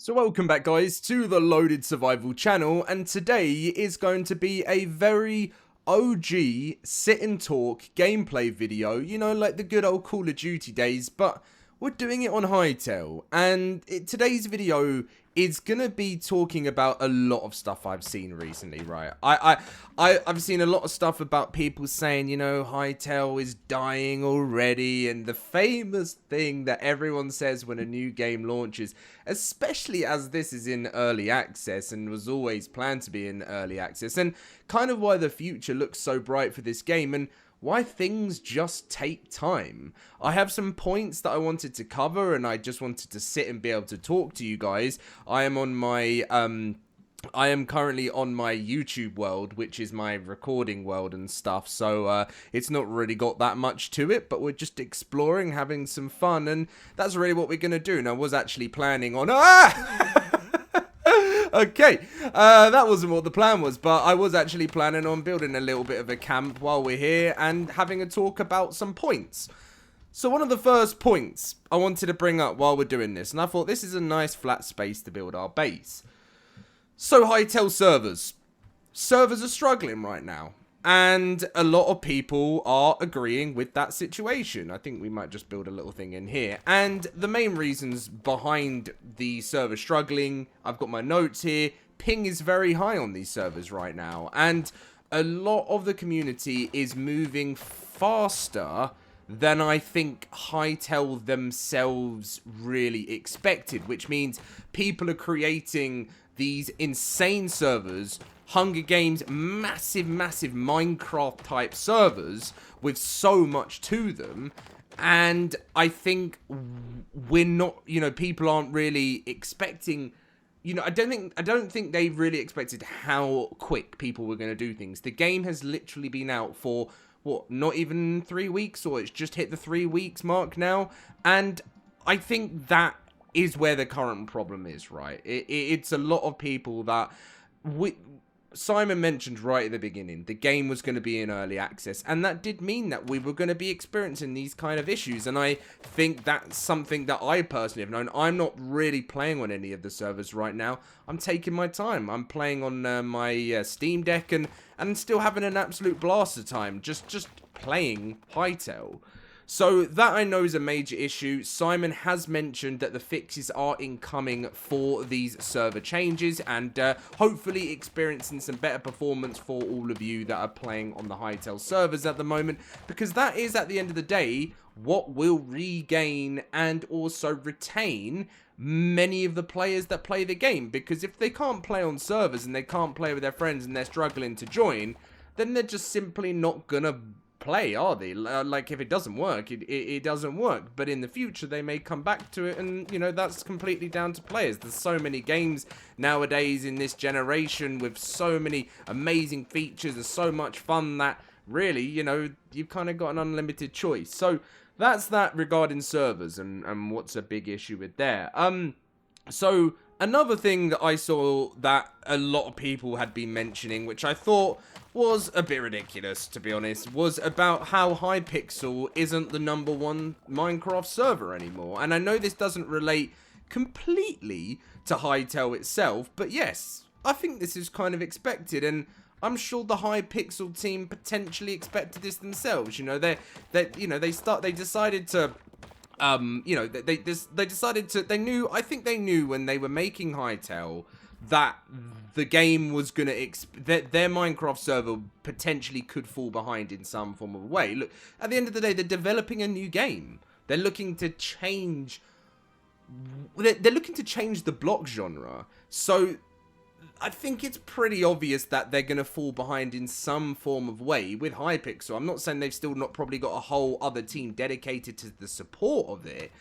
So welcome back guys to the Loaded Survival channel, and today is going to be a very OG sit and talk gameplay video, you know, like the good old Call of Duty days, but we're doing it on Hytale. And today's video is gonna be talking about a lot of stuff I've seen recently, right? I've seen a lot of stuff about people saying, you know, Hytale is dying already, and the famous thing that everyone says when a new game launches, especially as this is in early access and was always planned to be in early access, and kind of why the future looks so bright for this game and why things just take time. I have some points that I wanted to cover, and I just wanted to sit and be able to talk to you guys. I am currently on my YouTube world, which is my recording world and stuff, so it's not really got that much to it, but we're just exploring, having some fun, and that's really what we're gonna do. And I was actually planning on Okay, that wasn't what the plan was, but I was actually planning on building a little bit of a camp while we're here and having a talk about some points. So one of the first points I wanted to bring up while we're doing this, and I thought this is a nice flat space to build our base. So Hytale servers. Servers are struggling right now, and a lot of people are agreeing with that situation. I think we might just build a little thing in here. And the main reasons behind the server struggling, I've got my notes here. Ping is very high on these servers right now, and a lot of the community is moving faster than I think Hytale themselves really expected, which means people are creating these insane servers, Hunger Games, massive Minecraft type servers with so much to them, and I think we're not, you know, people aren't really expecting, you know, I don't think they really expected how quick people were going to do things. The game has literally been out for what, not even 3 weeks, or it's just hit the 3 weeks mark now, and I think that is where the current problem is, right? It's a lot of people that Simon mentioned right at the beginning, the game was going to be in early access, and that did mean that we were going to be experiencing these kind of issues, and I think that's something that I personally have known. I'm not really playing on any of the servers right now. I'm taking my time. I'm playing on my Steam Deck and still having an absolute blast of time, just playing Hytale. So that I know is a major issue. Simon has mentioned that the fixes are incoming for these server changes, and hopefully experiencing some better performance for all of you that are playing on the Hytale servers at the moment, because that is, at the end of the day, what will regain and also retain many of the players that play the game. Because if they can't play on servers and they can't play with their friends and they're struggling to join, then they're just simply not gonna play, are they? Like, if it doesn't work, it doesn't work, but in the future they may come back to it, and you know, that's completely down to players. There's so many games nowadays in this generation with so many amazing features. There's so much fun that really, you know, you've kind of got an unlimited choice. So that's that regarding servers and what's a big issue with there. So another thing that I saw that a lot of people had been mentioning, which I thought was a bit ridiculous, to be honest, was about how Hypixel isn't the #1 Minecraft server anymore. And I know this doesn't relate completely to Hytale itself, but yes, I think this is kind of expected, and I'm sure the Hypixel team potentially expected this themselves. You know, they decided to they knew, I think they knew when they were making Hytale that the game was gonna that their Minecraft server potentially could fall behind in some form of way. Look, at the end of the day, they're developing a new game. They're looking to change. They're looking to change the block genre. So I think it's pretty obvious that they're going to fall behind in some form of way with Hypixel. I'm not saying they've still not probably got a whole other team dedicated to the support of it.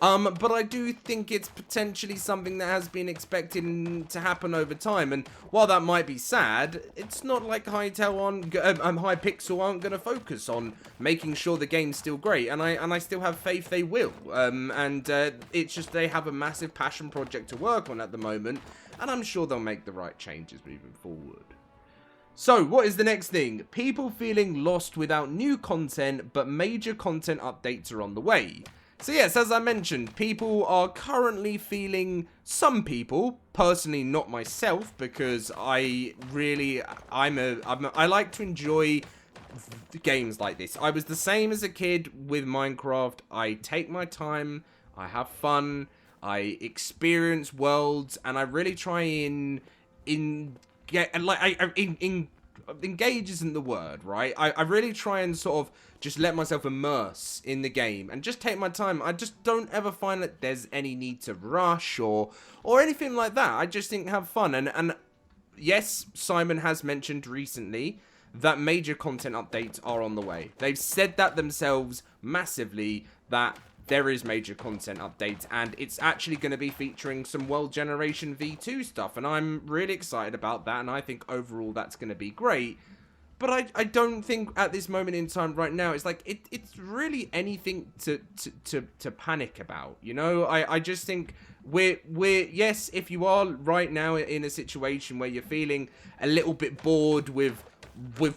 But I do think it's potentially something that has been expected to happen over time. And while that might be sad, it's not like Hypixel aren't going to focus on making sure the game's still great. And I still have faith they will. It's just they have a massive passion project to work on at the moment, and I'm sure they'll make the right changes moving forward. So, what is the next thing? People feeling lost without new content, but major content updates are on the way. So yes, as I mentioned, people are currently feeling, some people, personally not myself, because I like to enjoy games like this. I was the same as a kid with Minecraft. I take my time, I have fun, I experience worlds, and I really try engage isn't the word, right? I really try and sort of just let myself immerse in the game and just take my time. I just don't ever find that there's any need to rush or anything like that. I just think have fun. And yes, Simon has mentioned recently that major content updates are on the way. They've said that themselves massively, that there is major content updates, and it's actually going to be featuring some World Generation V2 stuff, and I'm really excited about that, and I think overall that's going to be great. But I don't think at this moment in time right now, it's like, it's really anything to panic about, you know? I just think we're yes, if you are right now in a situation where you're feeling a little bit bored with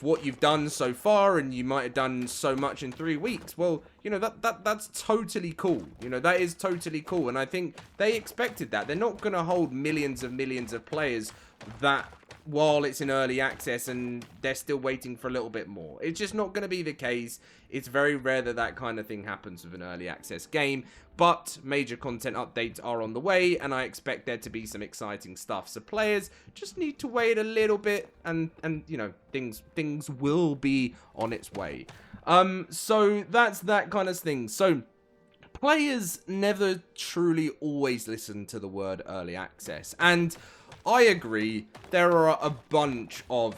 what you've done so far, and you might have done so much in 3 weeks, well, you know, that's totally cool. You know, that is totally cool, and I think they expected that. They're not going to hold millions of players that while it's in early access and they're still waiting for a little bit more. It's just not going to be the case. It's very rare that that kind of thing happens with an early access game, but major content updates are on the way, and I expect there to be some exciting stuff. So players just need to wait a little bit, and you know, things will be on its way. So that's that kind of thing. So players never truly always listen to the word early access, and I agree, there are a bunch of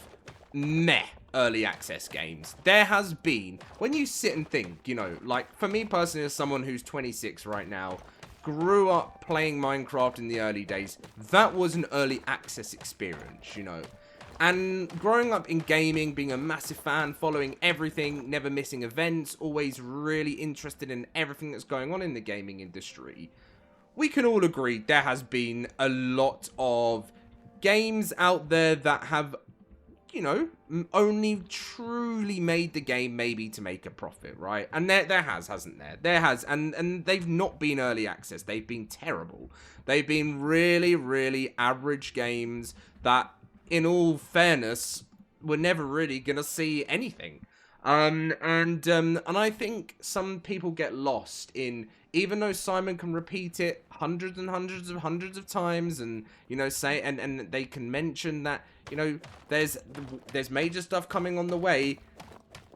meh early access games. There has been, when you sit and think, you know, like for me personally, as someone who's 26 right now, grew up playing Minecraft in the early days, that was an early access experience, you know. And growing up in gaming, being a massive fan, following everything, never missing events, always really interested in everything that's going on in the gaming industry, we can all agree there has been a lot of games out there that have, you know, only truly made the game maybe to make a profit, right? And there has, hasn't there? There has, and they've not been early access. They've been terrible. They've been really, really average games that, in all fairness, we're never really gonna see anything. And I think some people get lost in, even though Simon can repeat it hundreds of times, and you know, say, and they can mention that, you know, there's major stuff coming on the way.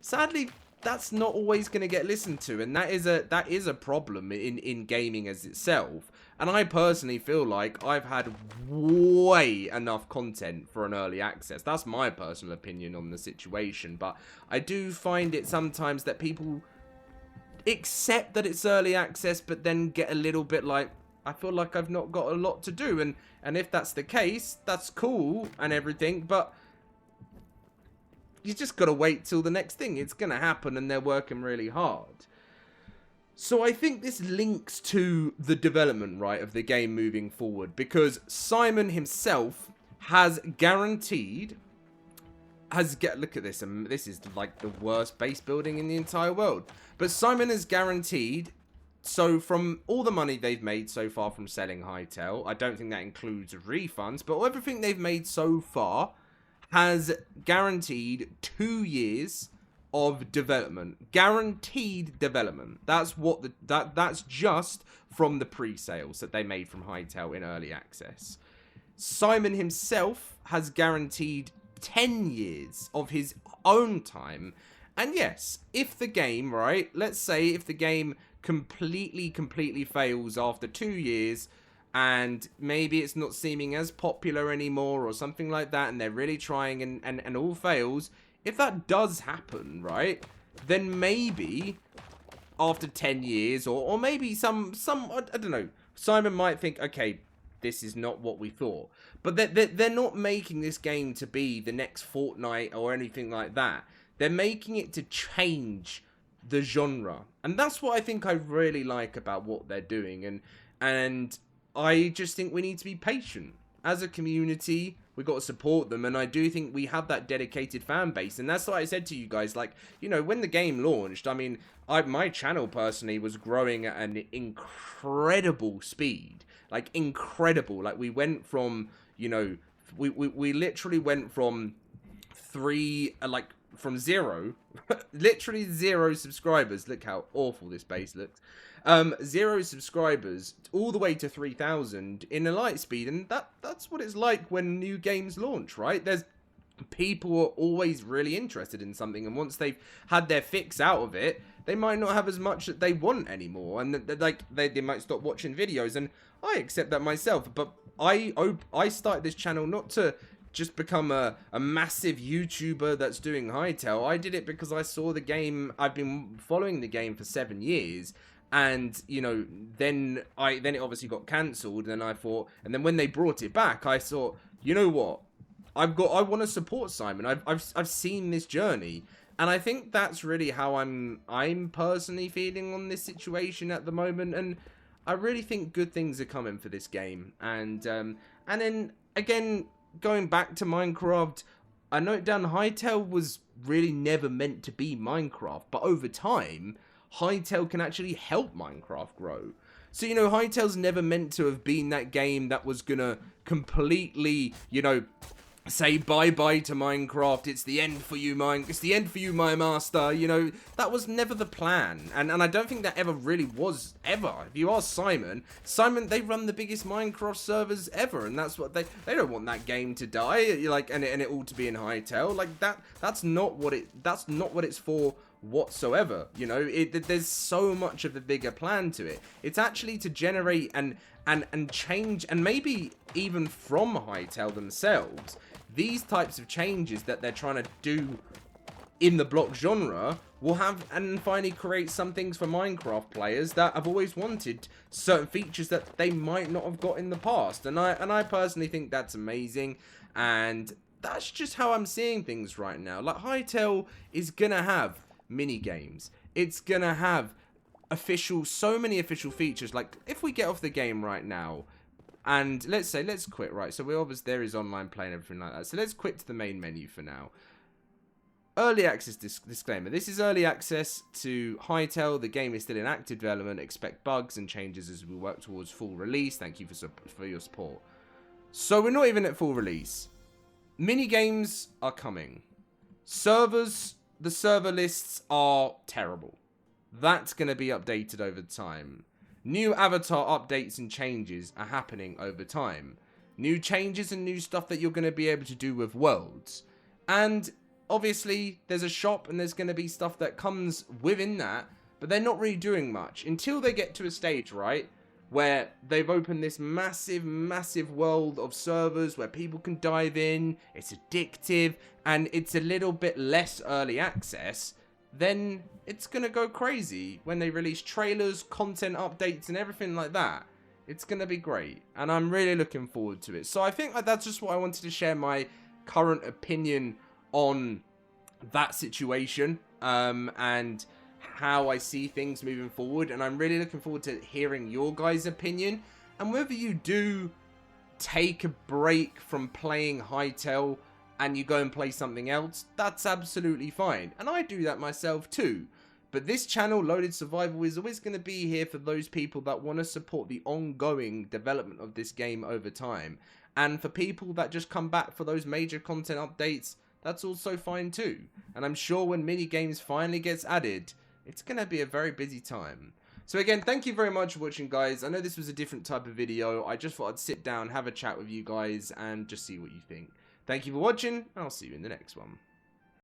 Sadly, that's not always going to get listened to, and that is a problem in gaming as itself. And I personally feel like I've had way enough content for an early access. That's my personal opinion on the situation, but I do find it sometimes that people accept that it's early access, but then get a little bit like, I feel like I've not got a lot to do, and if that's the case, that's cool and everything, but you just gotta wait till the next thing. It's gonna happen, and they're working really hard. So I think this links to the development, right, of the game moving forward, because Simon himself has guaranteed, look at this, and this is like the worst base building in the entire world, but Simon has guaranteed, so from all the money they've made so far from selling Hytale, I don't think that includes refunds, but everything they've made so far has guaranteed 2 years of development. Guaranteed development. That's what that's just from the pre-sales that they made from Hytale in early access. Simon himself has guaranteed 10 years of his own time. And yes, if the game, right, let's say if the game completely fails after 2 years, and maybe it's not seeming as popular anymore or something like that, and they're really trying and all fails, if that does happen, right, then maybe after 10 years, or maybe some I don't know, Simon might think, okay, this is not what we thought. But they're not making this game to be the next Fortnite or anything like that. They're making it to change the genre. And that's what I think I really like about what they're doing. And I just think we need to be patient. as a community, we got to support them, and I do think we have that dedicated fan base, and that's what I said to you guys, like, you know, when the game launched, I mean, my channel personally was growing at an incredible speed, like, incredible, like, we went from, you know, we literally went from from zero, literally 0 subscribers, look how awful this base looks, 0 subscribers all the way to 3,000 in a light speed, and that's what it's like when new games launch, right? There's people are always really interested in something, and once they've had their fix out of it, they might not have as much that they want anymore, and they might stop watching videos, and I accept that myself. But I started this channel not to just become a massive YouTuber that's doing Hytale. I did it because I saw the game. I've been following the game for 7 years, and you know, then it obviously got cancelled, and I thought, and then when they brought it back, I thought, you know what, I want to support Simon. I've seen this journey, and I think that's really how I'm personally feeling on this situation at the moment, and I really think good things are coming for this game. And then again, going back to Minecraft, I note down Hytale was really never meant to be Minecraft, but over time, Hytale can actually help Minecraft grow. So, you know, Hytale's never meant to have been that game that was gonna completely, you know, say bye-bye to Minecraft. It's the end for you, it's the end for you, my master. You know, that was never the plan. And I don't think that ever really was, ever. If you ask Simon, they run the biggest Minecraft servers ever, and that's what they don't want that game to die, like, and it all to be in Hytale. Like, that's not what it's for whatsoever. You know, there's so much of a bigger plan to it. It's actually to generate and change, and maybe even from Hytale themselves, these types of changes that they're trying to do in the block genre will have and finally create some things for Minecraft players that have always wanted certain features that they might not have got in the past. And I personally think that's amazing, and that's just how I'm seeing things right now. Like, Hytale is gonna have mini games. It's gonna have so many official features. Like, if we get off the game right now, and let's quit, right? So there is online play and everything like that. So let's quit to the main menu for now. Early access disclaimer. This is early access to Hytale. The game is still in active development. Expect bugs and changes as we work towards full release. Thank you for your support. So we're not even at full release. Mini games are coming. The server lists are terrible. That's going to be updated over time. New avatar updates and changes are happening over time. New changes and new stuff that you're going to be able to do with worlds. And obviously, there's a shop and there's going to be stuff that comes within that, but they're not really doing much until they get to a stage, right, where they've opened this massive, massive world of servers where people can dive in, it's addictive, and it's a little bit less early access. Then it's gonna go crazy when they release trailers, content updates, and everything like that. It's gonna be great, and I'm really looking forward to it. So I think that's just what I wanted to share, my current opinion on that situation, and how I see things moving forward. And I'm really looking forward to hearing your guys' opinion, and whether you do take a break from playing Hytale and you go and play something else, that's absolutely fine. And I do that myself too. But this channel, LoadedSurvival, is always going to be here for those people that want to support the ongoing development of this game over time. And for people that just come back for those major content updates, that's also fine too. And I'm sure when mini games finally gets added, it's going to be a very busy time. So again, thank you very much for watching, guys. I know this was a different type of video. I just thought I'd sit down, have a chat with you guys, and just see what you think. Thank you for watching, and I'll see you in the next one.